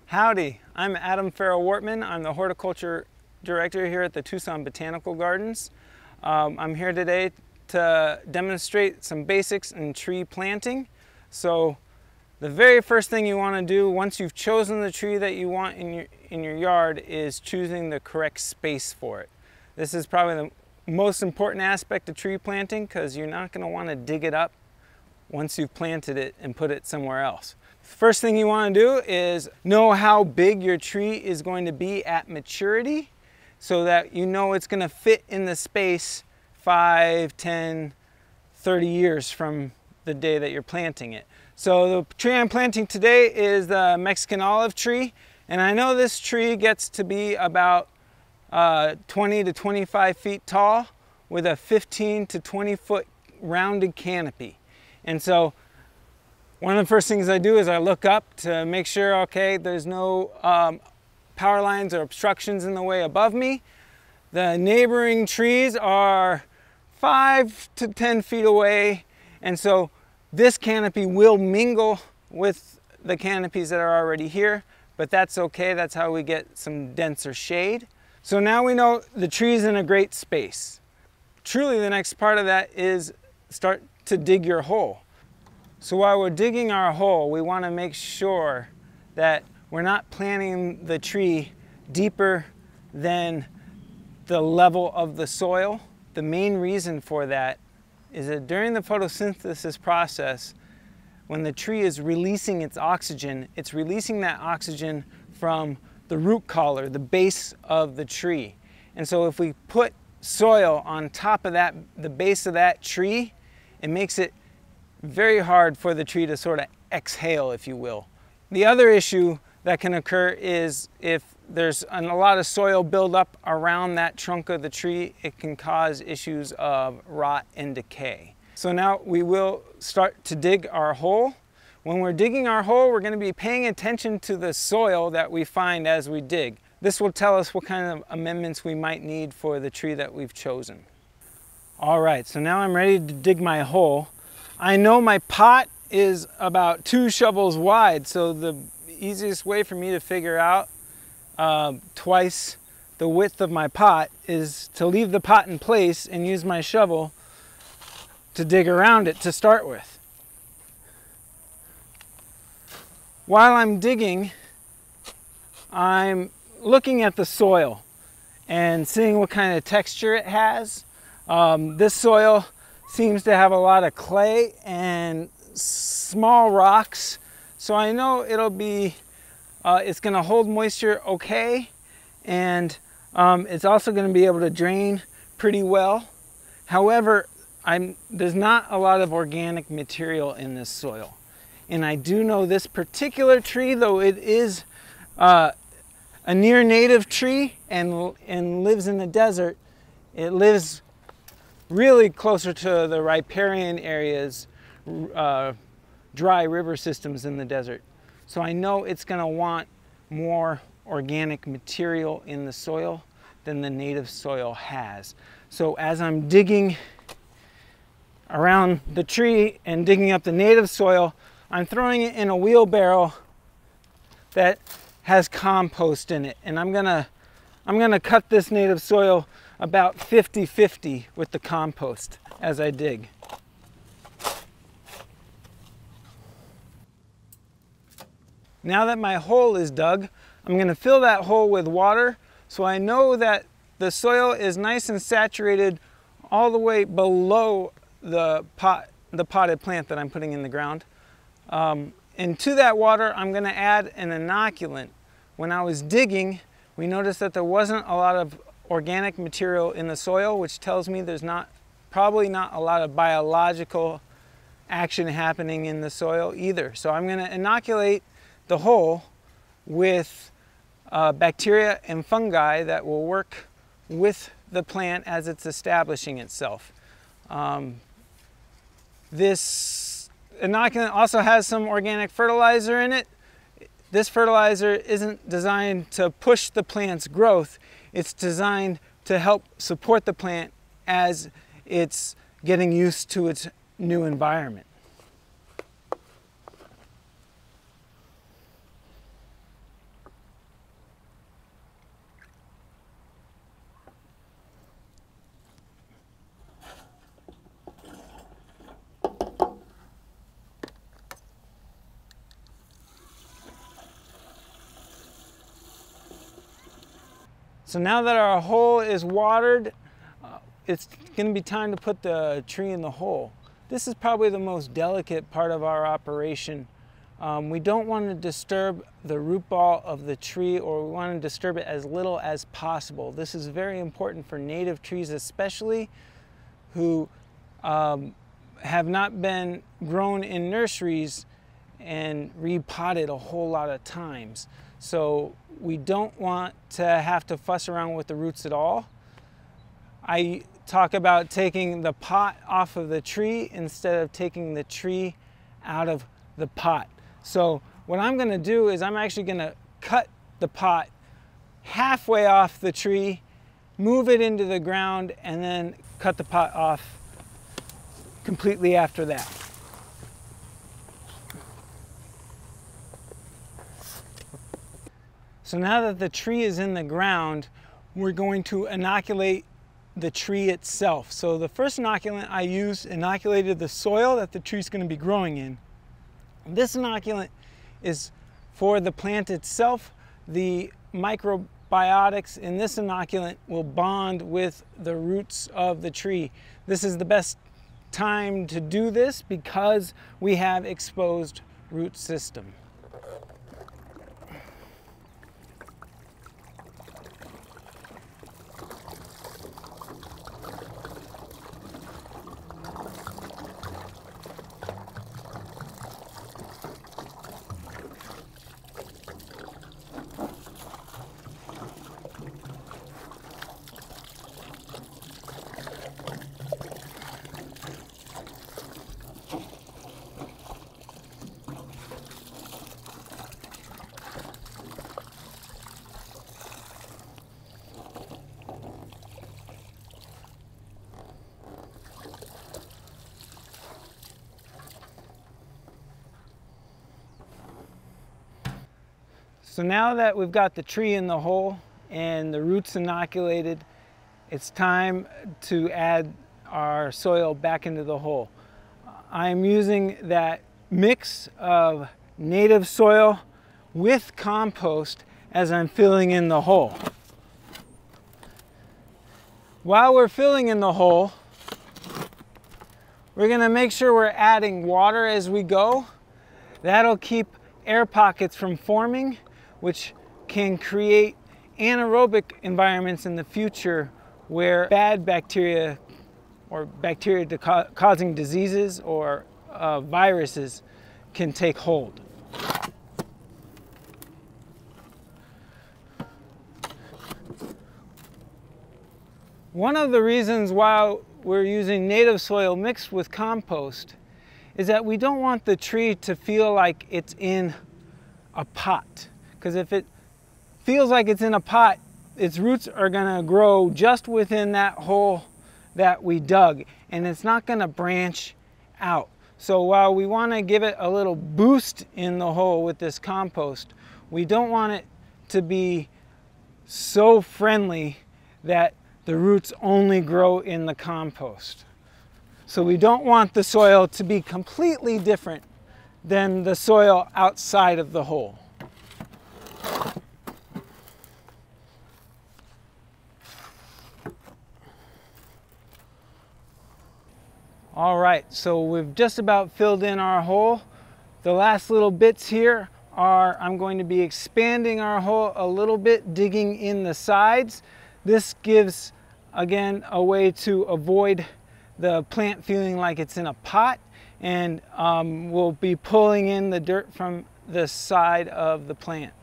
Howdy, I'm Adam Farrel-Wortman. I'm the Horticulture Director here at the Tucson Botanical Gardens. I'm here today to demonstrate some basics in tree planting. So the very first thing you want to do once you've chosen the tree that you want in your yard is choosing the correct space for it. This is probably the most important aspect of tree planting because you're not going to want to dig it up once you've planted it and put it somewhere else. First thing you want to do is know how big your tree is going to be at maturity so that you know it's going to fit in the space 5, 10, 30 years from the day that you're planting it. So the tree I'm planting today is the Mexican olive tree, and I know this tree gets to be about 20 to 25 feet tall with a 15 to 20 foot rounded canopy. And so one of the first things I do is I look up to make sure, okay, there's no power lines or obstructions in the way above me. The neighboring trees are 5 to 10 feet away, and so this canopy will mingle with the canopies that are already here, but that's okay. That's how we get some denser shade. So now we know the tree's in a great space. Truly, the next part of that is start to dig your hole. So while we're digging our hole, we want to make sure that we're not planting the tree deeper than the level of the soil. The main reason for that is that during the photosynthesis process, when the tree is releasing its oxygen, it's releasing that oxygen from the root collar, the base of the tree. And so if we put soil on top of that, the base of that tree, it makes it very hard for the tree to sort of exhale, if you will. The other issue that can occur is if there's a lot of soil buildup around that trunk of the tree, it can cause issues of rot and decay. So now we will start to dig our hole. When we're digging our hole, we're going to be paying attention to the soil that we find as we dig. This will tell us what kind of amendments we might need for the tree that we've chosen. All right, so now I'm ready to dig my hole. I know my pot is about 2 shovels wide, so the easiest way for me to figure out twice the width of my pot is to leave the pot in place and use my shovel to dig around it to start with. While I'm digging, I'm looking at the soil and seeing what kind of texture it has. This soil seems to have a lot of clay and small rocks, so I know it'll be it's going to hold moisture okay, and it's also going to be able to drain pretty well. However, there's not a lot of organic material in this soil, and I do know this particular tree, though it is a near native tree and lives in the desert, it lives really closer to the riparian areas, dry river systems in the desert. So I know it's going to want more organic material in the soil than the native soil has. So as I'm digging around the tree and digging up the native soil, I'm throwing it in a wheelbarrow that has compost in it, and I'm gonna cut this native soil about 50-50 with the compost as I dig. Now that my hole is dug, I'm going to fill that hole with water so I know that the soil is nice and saturated all the way below the potted plant that I'm putting in the ground. And to that water, I'm going to add an inoculant. When I was digging, we noticed that there wasn't a lot of organic material in the soil, which tells me there's probably not a lot of biological action happening in the soil either. So I'm going to inoculate the hole with bacteria and fungi that will work with the plant as it's establishing itself. This inoculant also has some organic fertilizer in it. This fertilizer isn't designed to push the plant's growth. It's designed to help support the plant as it's getting used to its new environment. So now that our hole is watered, it's going to be time to put the tree in the hole. This is probably the most delicate part of our operation. We don't want to disturb the root ball of the tree, or we want to disturb it as little as possible. This is very important for native trees, especially who have not been grown in nurseries and repotted a whole lot of times. So we don't want to have to fuss around with the roots at all. I talk about taking the pot off of the tree instead of taking the tree out of the pot. So what I'm going to do is I'm actually going to cut the pot halfway off the tree, move it into the ground, and then cut the pot off completely after that. So now that the tree is in the ground, we're going to inoculate the tree itself. So the first inoculant I used inoculated the soil that the tree is going to be growing in. This inoculant is for the plant itself. The microbiotics in this inoculant will bond with the roots of the tree. This is the best time to do this because we have exposed root system. So now that we've got the tree in the hole and the roots inoculated, it's time to add our soil back into the hole. I'm using that mix of native soil with compost as I'm filling in the hole. While we're filling in the hole, we're going to make sure we're adding water as we go. That'll keep air pockets from forming, which can create anaerobic environments in the future where bad bacteria or bacteria causing diseases or viruses can take hold. One of the reasons why we're using native soil mixed with compost is that we don't want the tree to feel like it's in a pot. Because if it feels like it's in a pot, its roots are going to grow just within that hole that we dug, and it's not going to branch out. So while we want to give it a little boost in the hole with this compost, we don't want it to be so friendly that the roots only grow in the compost. So we don't want the soil to be completely different than the soil outside of the hole. All right, so we've just about filled in our hole. The last little bits here are, I'm going to be expanding our hole a little bit, digging in the sides. This gives, again, a way to avoid the plant feeling like it's in a pot, and we'll be pulling in the dirt from the side of the plant.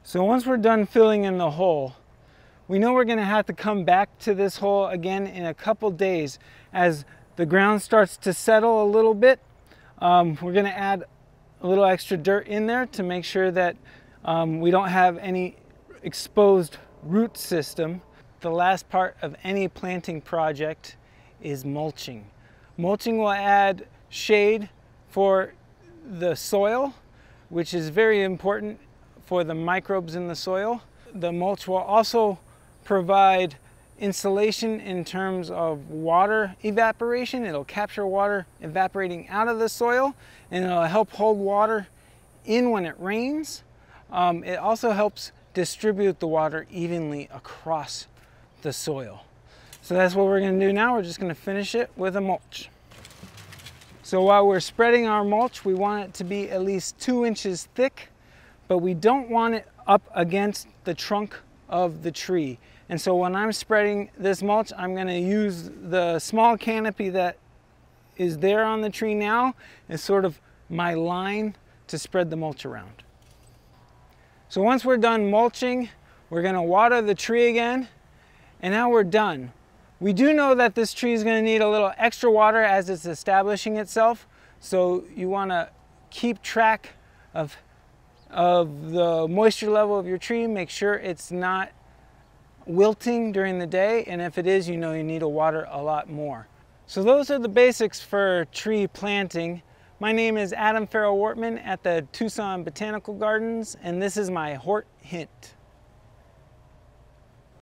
So once we're done filling in the hole, we know we're going to have to come back to this hole again in a couple days as the ground starts to settle a little bit. We're going to add a little extra dirt in there to make sure that we don't have any exposed root system. The last part of any planting project is mulching. Mulching will add shade for the soil, which is very important for the microbes in the soil. The mulch will also provide insulation in terms of water evaporation. It'll capture water evaporating out of the soil, and it'll help hold water in when it rains. It also helps distribute the water evenly across the soil. So that's what we're going to do now. We're just going to finish it with a mulch. So while we're spreading our mulch, we want it to be at least 2 inches thick, but we don't want it up against the trunk of the tree. And so when I'm spreading this mulch, I'm going to use the small canopy that is there on the tree now as sort of my line to spread the mulch around. So once we're done mulching, we're going to water the tree again, and now we're done. We do know that this tree is going to need a little extra water as it's establishing itself, so you want to keep track of the moisture level of your tree. Make sure it's not wilting during the day, and if it is, you know you need to water a lot more. So those are the basics for tree planting. My name is Adam Farrel-Wortman at the Tucson Botanical Gardens, and this is my Hort Hint.